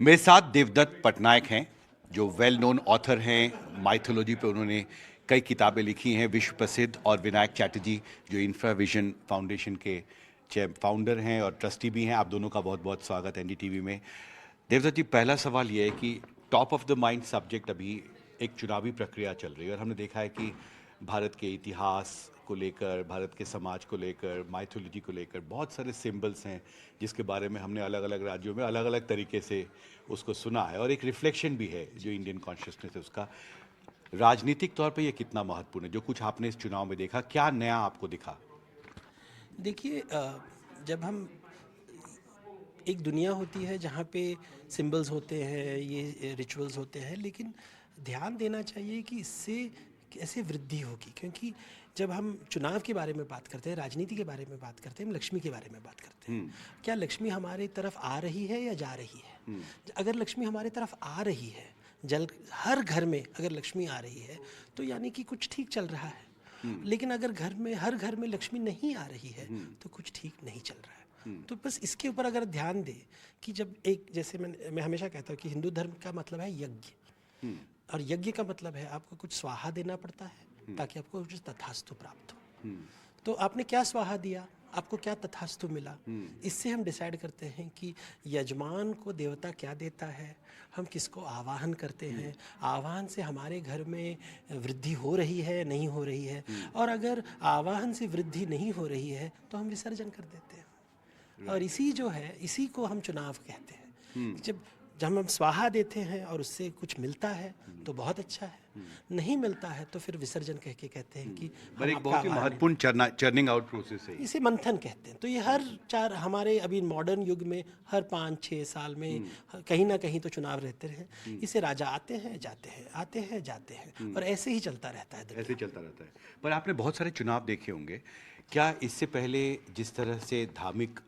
मेरे साथ देवदत्त पटनायक हैं जो वेल नोन ऑथर हैं। माइथोलॉजी पे उन्होंने कई किताबें लिखी हैं, विश्व प्रसिद्ध। और विनायक चैटर्जी जो इंफ्राविजन फाउंडेशन के फाउंडर हैं और ट्रस्टी भी हैं। आप दोनों का बहुत बहुत स्वागत है एनडीटीवी में। देवदत्त जी, पहला सवाल ये है कि top of the mind subject अभी एक चुनावी प्रक्रिया चल रही है और हमने देखा है कि भारत के इतिहास को लेकर, भारत के समाज को लेकर, माइथोलॉजी को लेकर बहुत सारे सिंबल्स हैं जिसके बारे में हमने अलग अलग राज्यों में अलग अलग तरीके से उसको सुना है और एक रिफ्लेक्शन भी है जो इंडियन कॉन्शियसनेस है उसका। राजनीतिक तौर पे ये कितना महत्वपूर्ण है? जो कुछ आपने इस चुनाव में देखा, क्या नया आपको दिखा? देखिए, जब हम एक दुनिया होती है जहाँ पे सिंबल्स होते हैं, ये रिचुअल्स होते हैं, लेकिन ध्यान देना चाहिए कि इससे कैसे वृद्धि होगी। क्योंकि जब हम चुनाव के बारे में बात करते हैं, राजनीति के बारे में बात करते हैं, हम लक्ष्मी के बारे में बात करते हैं। क्या लक्ष्मी हमारी तरफ आ रही है या जा रही है? अगर लक्ष्मी हमारी तरफ आ रही है, जल हर घर में अगर लक्ष्मी आ रही है तो यानी कि कुछ ठीक चल रहा है। लेकिन अगर हर घर में लक्ष्मी नहीं आ रही है तो कुछ ठीक नहीं चल रहा है। तो बस इसके ऊपर अगर ध्यान दे कि जब एक, जैसे मैं हमेशा कहता हूँ कि हिंदू धर्म का मतलब है यज्ञ, और यज्ञ का मतलब है आपको कुछ स्वाहा देना पड़ता है ताकि आपको कुछ तथास्तु प्राप्त हो। तो आपने क्या स्वाहा दिया, आपको क्या तथास्तु मिला, इससे हम डिसाइड करते हैं कि यजमान को देवता क्या देता है, हम किसको आवाहन करते हैं, आवाहन से हमारे घर में वृद्धि हो रही है नहीं हो रही है, और अगर आवाहन से वृद्धि नहीं हो रही है तो हम विसर्जन कर देते हैं। और इसी जो है, इसी को हम चुनाव कहते हैं। जब जब हम स्वाहा देते हैं और उससे कुछ मिलता है तो बहुत अच्छा है, नहीं मिलता है तो फिर विसर्जन कह के कहते हैं कि पर हम एक आपका बहुत ही आभार नहीं। महत्वपूर्ण चर्निंग आउट प्रोसेस है। इसे मंथन कहते हैं। तो ये हर चार, हमारे अभी मॉडर्न युग में हर 5-6 साल में कहीं ना कहीं तो चुनाव रहते हैं। इसे राजा आते हैं जाते हैं, आते हैं जाते हैं, और ऐसे ही चलता रहता है ऐसे दुनिया। ही चलता रहता है। पर आपने बहुत सारे चुनाव देखे होंगे। क्या इससे पहले जिस तरह से धार्मिक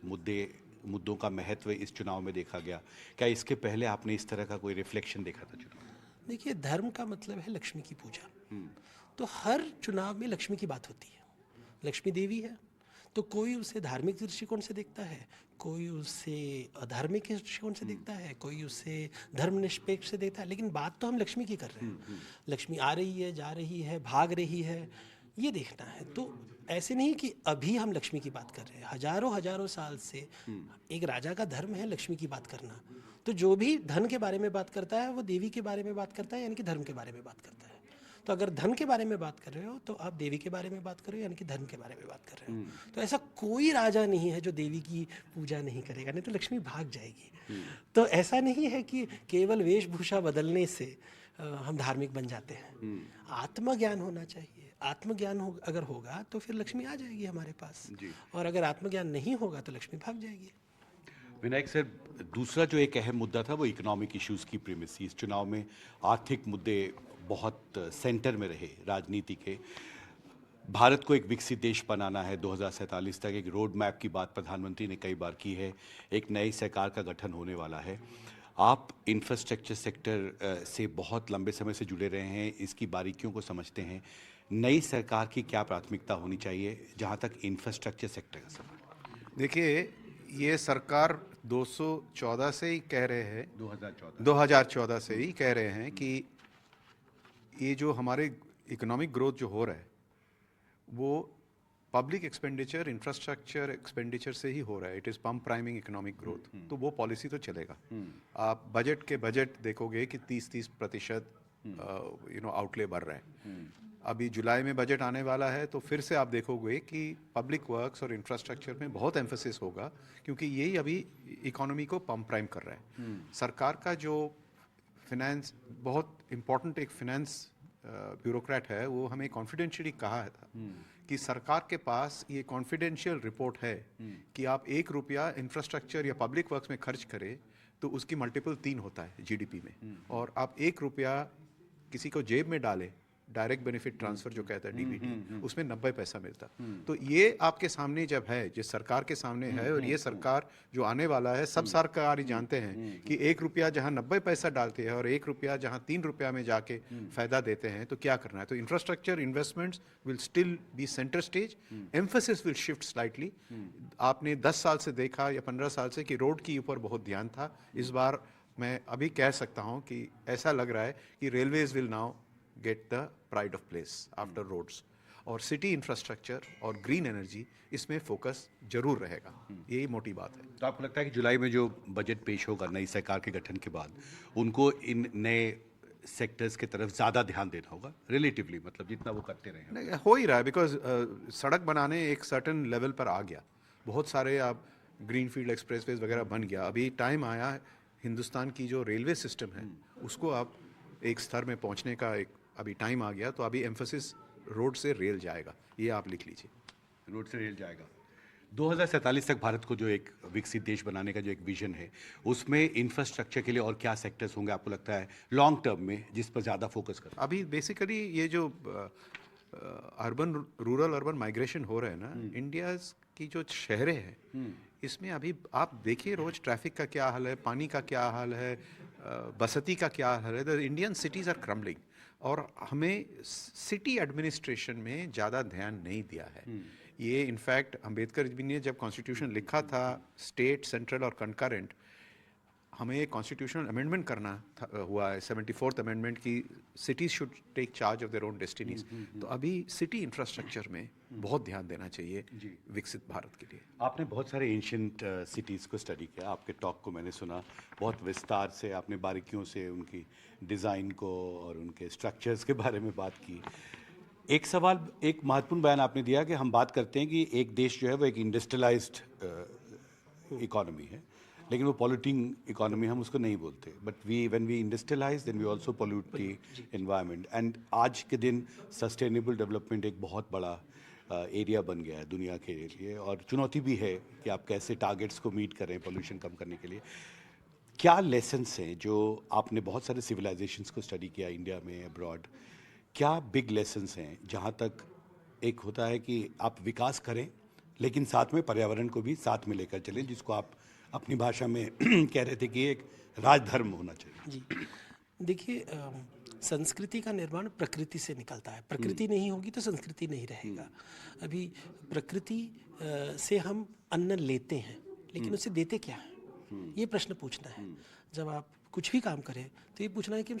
मुद्दों का महत्व इस चुनाव में देखा गया, क्या इसके पहले आपने इस तरह का कोई रिफ्लेक्शन देखा था चुनाव में? देखिए, धर्म का मतलब है लक्ष्मी की पूजा। तो हर चुनाव में लक्ष्मी की बात होती है। लक्ष्मी देवी है, तो कोई उसे धार्मिक दृष्टिकोण से देखता है, कोई उसे अधार्मिक के दृष्टिकोण से देखता है, कोई उसे धर्मनिरपेक्ष से देखता है, लेकिन बात तो हम लक्ष्मी की कर रहे हैं। लक्ष्मी आ रही है, जा रही है, भाग रही है, ये देखना है। तो ऐसे नहीं कि अभी हम लक्ष्मी की बात कर रहे हैं, हजारों हजारों साल से एक राजा का धर्म है लक्ष्मी की बात करना। तो जो भी धन के बारे में बात करता है वो देवी के बारे में बात करता है, यानी कि धर्म के बारे में बात करता है। तो अगर धन के बारे में बात कर रहे हो तो आप देवी के बारे में बात कर रहे हो, यानी कि धर्म के बारे में बात कर रहे हो। तो ऐसा कोई राजा नहीं है जो देवी की पूजा नहीं करेगा, नहीं तो लक्ष्मी भाग जाएगी। तो ऐसा नहीं है कि केवल वेशभूषा बदलने से हम धार्मिक बन जाते हैं। आत्मज्ञान होना चाहिए। आत्मज्ञान अगर होगा तो फिर लक्ष्मी आ जाएगी हमारे पास, जी। और अगर आत्मज्ञान नहीं होगा तो लक्ष्मी भाग जाएगी। विनायक सर, दूसरा जो एक अहम मुद्दा था वो इकोनॉमिक इश्यूज की प्रीमिस। इस चुनाव में आर्थिक मुद्दे बहुत सेंटर में रहे राजनीति के। भारत को एक विकसित देश बनाना है 2047 तक। एक रोड मैप की बात प्रधानमंत्री ने कई बार की है। एक नई सरकार का गठन होने वाला है। आप इंफ्रास्ट्रक्चर सेक्टर से बहुत लंबे समय से जुड़े रहे हैं, इसकी बारीकियों को समझते हैं। नई सरकार की क्या प्राथमिकता होनी चाहिए जहां तक इंफ्रास्ट्रक्चर सेक्टर का सवाल? देखिए, ये सरकार 214 से ही कह रहे हैं, 2014। 2014 से ही कह रहे हैं कि ये जो हमारे इकोनॉमिक ग्रोथ जो हो रहा है वो पब्लिक एक्सपेंडिचर, इंफ्रास्ट्रक्चर एक्सपेंडिचर से ही हो रहा है। It is pump priming economic growth. तो वो पॉलिसी तो चलेगा। आप बजट देखोगे कि 30% आउटले बढ़ रहा है। अभी जुलाई में बजट आने वाला है तो फिर से आप देखोगे कि पब्लिक वर्क्स और इंफ्रास्ट्रक्चर में बहुत एम्फेसिस होगा, क्योंकि यही अभी इकोनॉमी को पम्प प्राइम कर रहा है। सरकार का जो फिनेंस, बहुत इम्पोर्टेंट एक फिनेंस ब्यूरोक्रेट है, वो हमें कॉन्फिडेंशियली कहा था कि सरकार के पास ये कॉन्फिडेंशियल रिपोर्ट है कि आप 1 रुपया इंफ्रास्ट्रक्चर या पब्लिक वर्क्स में खर्च करें तो उसकी मल्टीपल 3 होता है जीडीपी में। और आप 1 रुपया किसी को जेब में डालें, डायरेक्ट बेनिफिट ट्रांसफर जो कहता है डीबीटी, उसमें 90 पैसा मिलता। तो ये आपके सामने जब है, जिस सरकार के सामने है, और ये सरकार जो आने वाला है, सब सरकार ही जानते हैं कि 1 रुपया जहां 90 पैसा डालते हैं और 1 रुपया जहां 3 रुपया में जाके फायदा देते हैं, तो क्या करना है। तो infrastructure investments will still be centre stage, emphasis will shift slightly. आपने 10 साल से देखा या 15 साल से कि रोड के ऊपर बहुत ध्यान था, इस बार मैं अभी कह सकता हूँ कि ऐसा लग रहा है कि railways will now get the pride of place after roads, और सिटी इंफ्रास्ट्रक्चर और ग्रीन एनर्जी इसमें फोकस जरूर रहेगा। यही मोटी बात है। तो आपको लगता है कि जुलाई में जो बजट पेश होगा नई सरकार के गठन के बाद, उनको इन नए सेक्टर्स की तरफ ज़्यादा ध्यान देना होगा रिलेटिवली, मतलब जितना वो करते रहे हैं? नहीं, हो ही रहा है, बिकॉज सड़क बनाने एक सर्टन लेवल पर आ गया, बहुत सारे आप ग्रीनफील्ड एक्सप्रेसवेज वगैरह बन गया। अभी टाइम आया है हिंदुस्तान की जो रेलवे सिस्टम है उसको आप एक स्तर में पहुंचने का, एक अभी टाइम आ गया। तो अभी एम्फोसिस रोड से रेल जाएगा, ये आप लिख लीजिए। रोड से रेल जाएगा। 2047 तक भारत को जो एक विकसित देश बनाने का जो एक विजन है, उसमें इंफ्रास्ट्रक्चर के लिए और क्या सेक्टर्स होंगे आपको लगता है लॉन्ग टर्म में, जिस पर ज़्यादा फोकस करें? अभी बेसिकली ये जो अर्बन रूरल अर्बन माइग्रेशन हो रहा है ना, इंडिया की जो शहरें हैं इसमें अभी आप देखिए रोज ट्रैफिक का क्या हाल है, पानी का क्या हाल है, बसती का क्या हाल है। The Indian cities are crumbling, और हमें सिटी एडमिनिस्ट्रेशन में ज़्यादा ध्यान नहीं दिया है। ये इनफैक्ट अम्बेडकर जी ने जब कॉन्स्टिट्यूशन लिखा था, स्टेट सेंट्रल और कंकरेंट, हमें कॉन्स्टिट्यूशनल अमेंडमेंट करना हुआ है 74th अमेंडमेंट की, cities should take charge of their own destinies. तो अभी सिटी इंफ्रास्ट्रक्चर में बहुत ध्यान देना चाहिए विकसित भारत के लिए। आपने बहुत सारे एंशियंट सिटीज़ को स्टडी किया, आपके टॉक को मैंने सुना, बहुत विस्तार से आपने बारीकियों से उनकी डिज़ाइन को और उनके स्ट्रक्चर्स के बारे में बात की। एक सवाल, एक महत्वपूर्ण बयान आपने दिया कि हम बात करते हैं कि एक देश जो है वो एक इंडस्ट्रियलाइज्ड इकोनॉमी है, लेकिन वो पॉल्यूटिंग इकोनॉमी हम उसको नहीं बोलते, but when we industrialise then we also pollute the environment. And आज के दिन सस्टेनेबल डेवलपमेंट एक बहुत बड़ा एरिया बन गया है दुनिया के लिए, और चुनौती भी है कि आप कैसे टारगेट्स को मीट करें पॉल्यूशन कम करने के लिए। क्या लेसन्स हैं जो आपने बहुत सारे सिविलाइजेशंस को स्टडी किया इंडिया में, अब्रॉड, क्या बिग लेसन्स हैं जहाँ तक एक होता है कि आप विकास करें लेकिन साथ में पर्यावरण को भी साथ में लेकर चलें, जिसको आप अपनी भाषा में कह रहे थे कि एक राजधर्म होना चाहिए? जी, देखिए संस्कृति का निर्माण प्रकृति से निकलता है। प्रकृति नहीं होगी तो संस्कृति नहीं रहेगा। अभी प्रकृति से हम अन्न लेते हैं, लेकिन उससे देते क्या हैं, ये प्रश्न पूछना है। जब आप कुछ भी काम करें तो ये पूछना है कि हम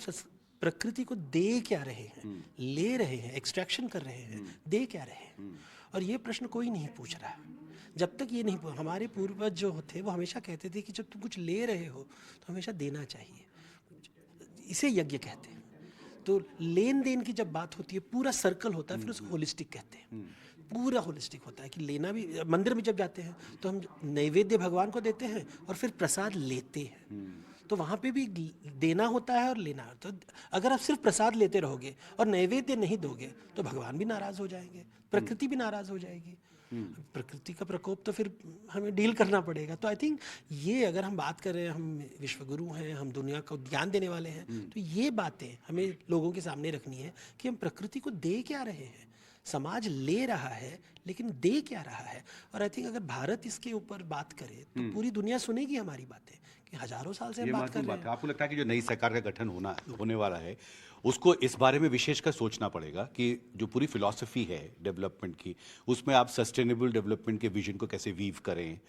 प्रकृति को दे क्या रहे हैं, ले रहे हैं, एक्सट्रैक्शन कर रहे हैं, दे क्या रहे हैं। और ये प्रश्न कोई नहीं पूछ रहा है। जब तक ये नहीं, हमारे पूर्वज जो थे वो हमेशा कहते थे कि जब तुम कुछ ले रहे हो तो हमेशा देना चाहिए, इसे यज्ञ कहते हैं। तो लेन देन की जब बात होती है, पूरा सर्कल होता है, फिर उसको होलिस्टिक कहते हैं। पूरा होलिस्टिक होता है कि लेना भी, मंदिर में जब जाते हैं तो हम नैवेद्य भगवान को देते हैं और फिर प्रसाद लेते हैं, तो वहाँ पे भी देना होता है और लेना। तो अगर आप सिर्फ प्रसाद लेते रहोगे और नैवेद्य नहीं दोगे तो भगवान भी नाराज़ हो जाएंगे, प्रकृति भी नाराज़ हो जाएगी। प्रकृति का प्रकोप तो फिर हमें डील करना पड़ेगा। तो आई थिंक ये, अगर हम बात करें, हम विश्वगुरु हैं, हम दुनिया को ज्ञान देने वाले हैं, तो ये बातें हमें लोगों के सामने रखनी है कि हम प्रकृति को दे क्या रहे हैं। समाज ले रहा है लेकिन दे क्या रहा है। और आई थिंक अगर भारत इसके ऊपर बात करे तो पूरी दुनिया सुनेगी हमारी बातें, कि हजारों साल से हम बात कर रहे हैं। आपको लगता है कि जो नई सरकार का गठन होने वाला है, उसको इस बारे में विशेषकर सोचना पड़ेगा कि जो पूरी फिलॉसफी है डेवलपमेंट की, उसमें आप सस्टेनेबल डेवलपमेंट के विजन को कैसे वीव करें,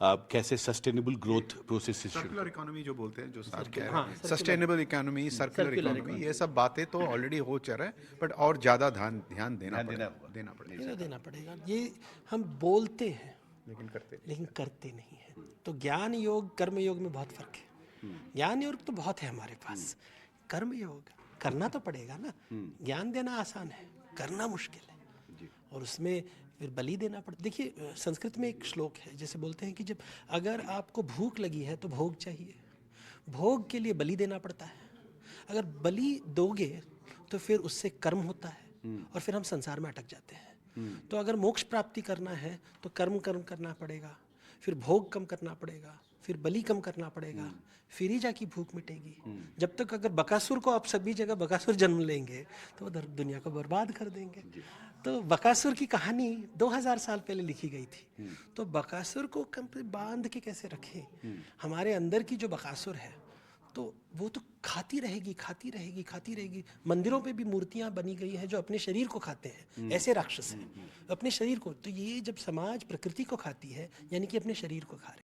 कैसे sustainable growth process, circular economy जो बोलते हैं, जो साथ कह रहे हैं, सस्टेनेबल इकोनॉमी, सर्कुलर इकोनॉमी, ये सब बातें तो ऑलरेडी हो चल रहा है, बट और ज़्यादा ध्यान देना पड़ेगा। ये देना पड़ेगा। ये हम बोलते हैं लेकिन करते नहीं हैं। तो ज्ञान योग कर्म योग में बहुत फर्क है। ज्ञान योग तो बहुत है हमारे पास, कर्म योग करना तो पड़ेगा ना। ज्ञान देना आसान है, करना मुश्किल है, और उसमें फिर बलि देना पड़ता। देखिए संस्कृत में एक श्लोक है, जैसे बोलते हैं कि जब अगर आपको भूख लगी है तो भोग चाहिए, भोग के लिए बलि देना पड़ता है। अगर बलि दोगे तो फिर उससे कर्म होता है और फिर हम संसार में अटक जाते हैं। तो अगर मोक्ष प्राप्ति करना है तो कर्म करना पड़ेगा, फिर भोग कम करना पड़ेगा, फिर बलि कम करना पड़ेगा, फिर ही जाके भूख मिटेगी। जब तक अगर बकासुर को आप सभी जगह बकासुर जन्म लेंगे तो वो दुनिया को बर्बाद कर देंगे। तो बकासुर की कहानी 2000 साल पहले लिखी गई थी। तो बकासुर को बांध के कैसे रखें। हमारे अंदर की जो बकासुर है तो वो तो खाती रहेगी। मंदिरों पे भी मूर्तियां बनी गई हैं जो अपने शरीर को खाते हैं, ऐसे राक्षस हैं अपने शरीर को। तो ये जब समाज प्रकृति को खाती है, यानी कि अपने शरीर को खा रहे हैं।